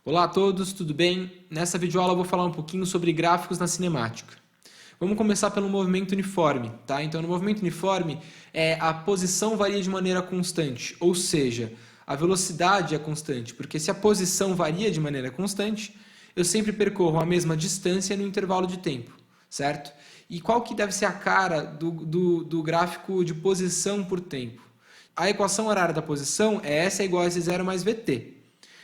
Olá a todos, tudo bem? Nessa videoaula eu vou falar um pouquinho sobre gráficos na cinemática. Vamos começar pelo movimento uniforme, tá? Então, no movimento uniforme, a posição varia de maneira constante, ou seja, a velocidade é constante, porque se a posição varia de maneira constante, eu sempre percorro a mesma distância no intervalo de tempo, certo? E qual que deve ser a cara do gráfico de posição por tempo? A equação horária da posição é S é igual a S0 mais VT.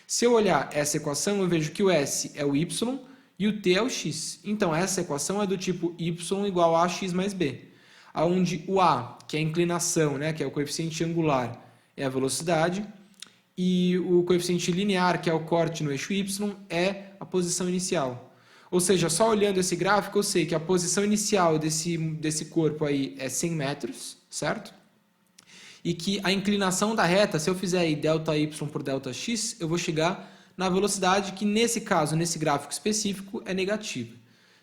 Se eu olhar essa equação, eu vejo que o S é o Y e o T é o X. Então, essa equação é do tipo Y igual a x mais B, onde o A, que é a inclinação, né, que é o coeficiente angular, é a velocidade, e o coeficiente linear, que é o corte no eixo Y, é a posição inicial. Ou seja, só olhando esse gráfico, eu sei que a posição inicial desse corpo aí é 100 metros, certo? E que a inclinação da reta, se eu fizer aí ΔY por ΔX, eu vou chegar na velocidade que, nesse caso, nesse gráfico específico, é negativa.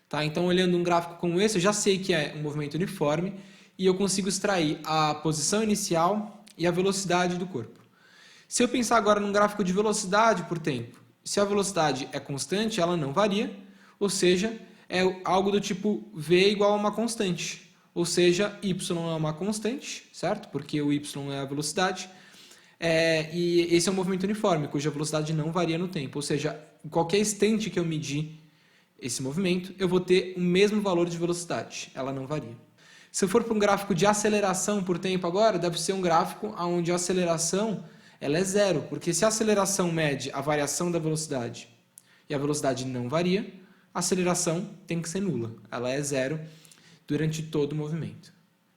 Tá? Então, olhando um gráfico como esse, eu já sei que é um movimento uniforme e eu consigo extrair a posição inicial e a velocidade do corpo. Se eu pensar agora num gráfico de velocidade por tempo, se a velocidade é constante, ela não varia, ou seja, é algo do tipo V igual a uma constante. Ou seja, y é uma constante, certo? Porque o y é a velocidade. E esse é um movimento uniforme, cuja velocidade não varia no tempo. Ou seja, em qualquer instante que eu medir esse movimento, eu vou ter o mesmo valor de velocidade. Ela não varia. Se eu for para um gráfico de aceleração por tempo agora, deve ser um gráfico onde a aceleração ela é zero. Porque se a aceleração mede a variação da velocidade e a velocidade não varia, a aceleração tem que ser nula. Ela é zero durante todo o movimento.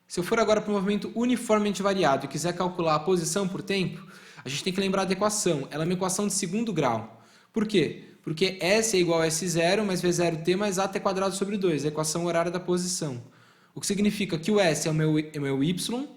Se eu for agora para um movimento uniformemente variado e quiser calcular a posição por tempo, a gente tem que lembrar da equação. Ela é uma equação de segundo grau. Por quê? Porque S é igual a S0 mais V0t mais AT quadrado sobre 2, a equação horária da posição. O que significa que o S é o meu Y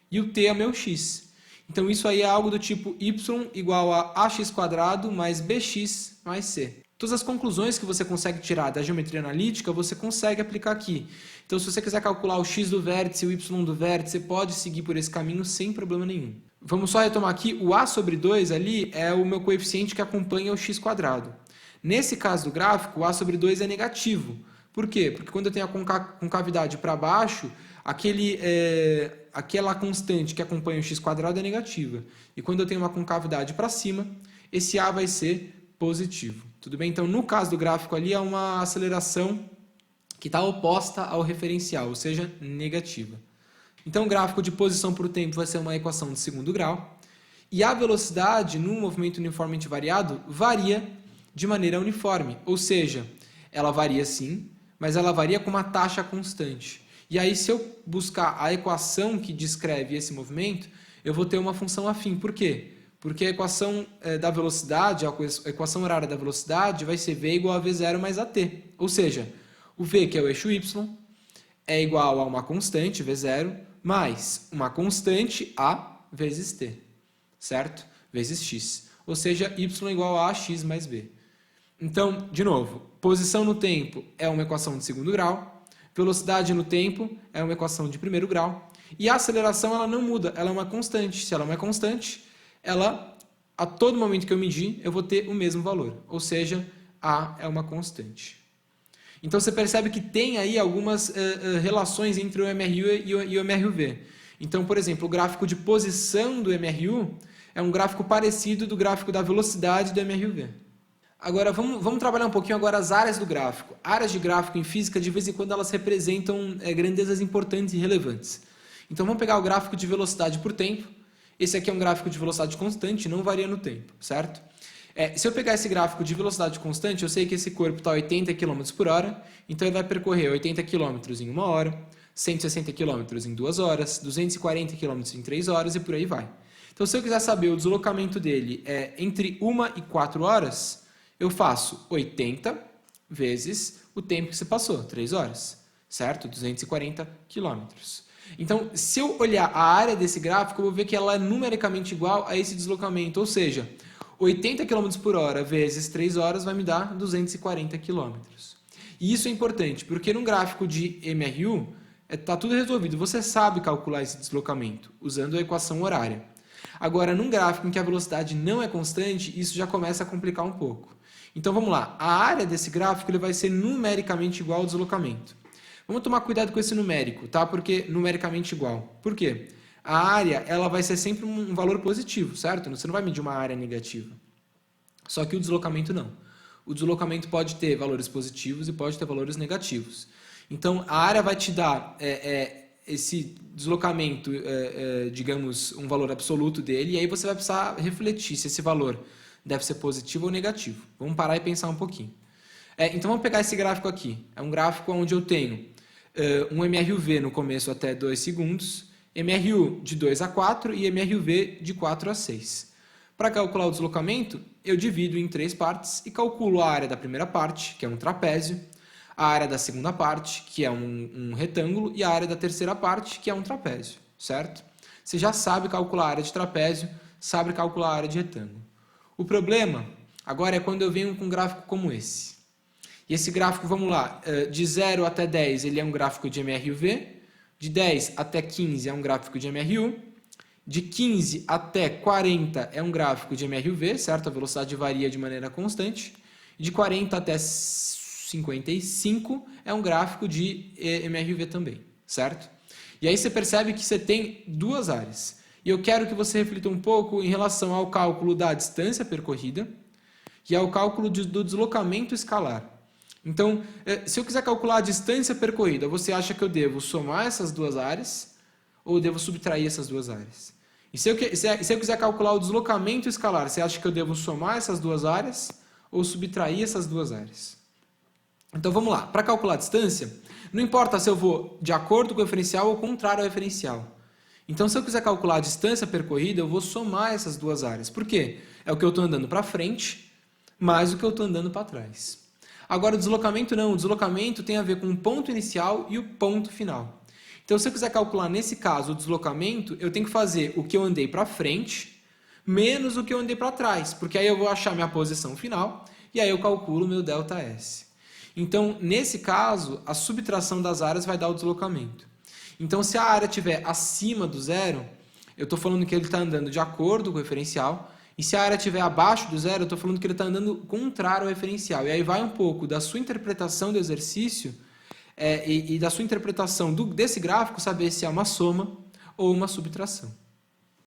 e o T é o meu X. Então isso aí é algo do tipo Y igual a AX quadrado mais BX mais C. Todas as conclusões que você consegue tirar da geometria analítica, você consegue aplicar aqui. Então, se você quiser calcular o x do vértice e o y do vértice, você pode seguir por esse caminho sem problema nenhum. Vamos só retomar aqui, o a sobre 2 ali é o meu coeficiente que acompanha o x quadrado. Nesse caso do gráfico, o a sobre 2 é negativo. Por quê? Porque quando eu tenho a concavidade para baixo, aquela constante que acompanha o x quadrado é negativa. E quando eu tenho uma concavidade para cima, esse a vai ser positivo. Tudo bem? Então, no caso do gráfico ali, é uma aceleração que está oposta ao referencial, ou seja, negativa. Então, o gráfico de posição por tempo vai ser uma equação de segundo grau. E a velocidade, no movimento uniformemente variado, varia de maneira uniforme. Ou seja, ela varia sim, mas ela varia com uma taxa constante. E aí, se eu buscar a equação que descreve esse movimento, eu vou ter uma função afim. Por quê? Porque a equação da velocidade, a equação horária da velocidade vai ser V igual a V0 mais AT. Ou seja, o V, que é o eixo Y, é igual a uma constante, V0, mais uma constante A vezes T, certo? Vezes X. Ou seja, Y igual a AX mais B. Então, de novo, posição no tempo é uma equação de segundo grau, velocidade no tempo é uma equação de primeiro grau, e a aceleração ela não muda, ela é uma constante. Se ela é uma constante, a todo momento que eu medir, eu vou ter o mesmo valor. Ou seja, A é uma constante. Então, você percebe que tem aí algumas relações entre o MRU e o MRUV. Então, por exemplo, o gráfico de posição do MRU é um gráfico parecido do gráfico da velocidade do MRUV. Agora, vamos trabalhar um pouquinho agora as áreas do gráfico. Áreas de gráfico em física, de vez em quando, elas representam grandezas importantes e relevantes. Então, vamos pegar o gráfico de velocidade por tempo. Esse aqui é um gráfico de velocidade constante, não varia no tempo, certo? Se eu pegar esse gráfico de velocidade constante, eu sei que esse corpo está a 80 km por hora, então ele vai percorrer 80 km em 1 hora, 160 km em 2 horas, 240 km em 3 horas e por aí vai. Então, se eu quiser saber o deslocamento dele entre 1 e 4 horas, eu faço 80 vezes o tempo que você passou, 3 horas, certo? 240 km. Então, se eu olhar a área desse gráfico, eu vou ver que ela é numericamente igual a esse deslocamento, ou seja, 80 km por hora vezes 3 horas vai me dar 240 km. E isso é importante, porque num gráfico de MRU, está tudo resolvido. Você sabe calcular esse deslocamento usando a equação horária. Agora, num gráfico em que a velocidade não é constante, isso já começa a complicar um pouco. Então vamos lá, a área desse gráfico ele vai ser numericamente igual ao deslocamento. Vamos tomar cuidado com esse numérico, tá? Porque numericamente igual. Por quê? A área ela vai ser sempre um valor positivo, certo? Você não vai medir uma área negativa. Só que o deslocamento não. O deslocamento pode ter valores positivos e pode ter valores negativos. Então, a área vai te dar esse deslocamento, digamos, um valor absoluto dele, e aí você vai precisar refletir se esse valor deve ser positivo ou negativo. Vamos parar e pensar um pouquinho. Então, vamos pegar esse gráfico aqui. É um gráfico onde eu tenho um MRUV no começo até 2 segundos, MRU de 2 a 4 e MRUV de 4 a 6. Para calcular o deslocamento, eu divido em 3 partes e calculo a área da primeira parte, que é um trapézio, a área da segunda parte, que é um retângulo, e a área da terceira parte, que é um trapézio, certo? Você já sabe calcular a área de trapézio, sabe calcular a área de retângulo. O problema agora é quando eu venho com um gráfico como esse. E esse gráfico, vamos lá, de 0 até 10 ele é um gráfico de MRUV, de 10 até 15 é um gráfico de MRU, de 15 até 40 é um gráfico de MRUV, certo? A velocidade varia de maneira constante. De 40 até 55 é um gráfico de MRUV também, certo? E aí você percebe que você tem duas áreas. E eu quero que você reflita um pouco em relação ao cálculo da distância percorrida e ao cálculo do deslocamento escalar. Então, se eu quiser calcular a distância percorrida, você acha que eu devo somar essas duas áreas ou eu devo subtrair essas duas áreas? E se eu quiser calcular o deslocamento escalar, você acha que eu devo somar essas duas áreas ou subtrair essas duas áreas? Então vamos lá, para calcular a distância, não importa se eu vou de acordo com o referencial ou contrário ao referencial. Então se eu quiser calcular a distância percorrida, eu vou somar essas duas áreas. Por quê? É o que eu estou andando para frente mais o que eu estou andando para trás. Agora o deslocamento não, o deslocamento tem a ver com o ponto inicial e o ponto final. Então se eu quiser calcular nesse caso o deslocamento, eu tenho que fazer o que eu andei para frente menos o que eu andei para trás, porque aí eu vou achar minha posição final e aí eu calculo meu ΔS. Então, nesse caso, a subtração das áreas vai dar o deslocamento. Então, se a área estiver acima do zero, eu estou falando que ele está andando de acordo com o referencial, e se a área estiver abaixo do zero, eu estou falando que ele está andando contrário ao referencial. E aí vai um pouco da sua interpretação do exercício e da sua interpretação desse gráfico, saber se é uma soma ou uma subtração.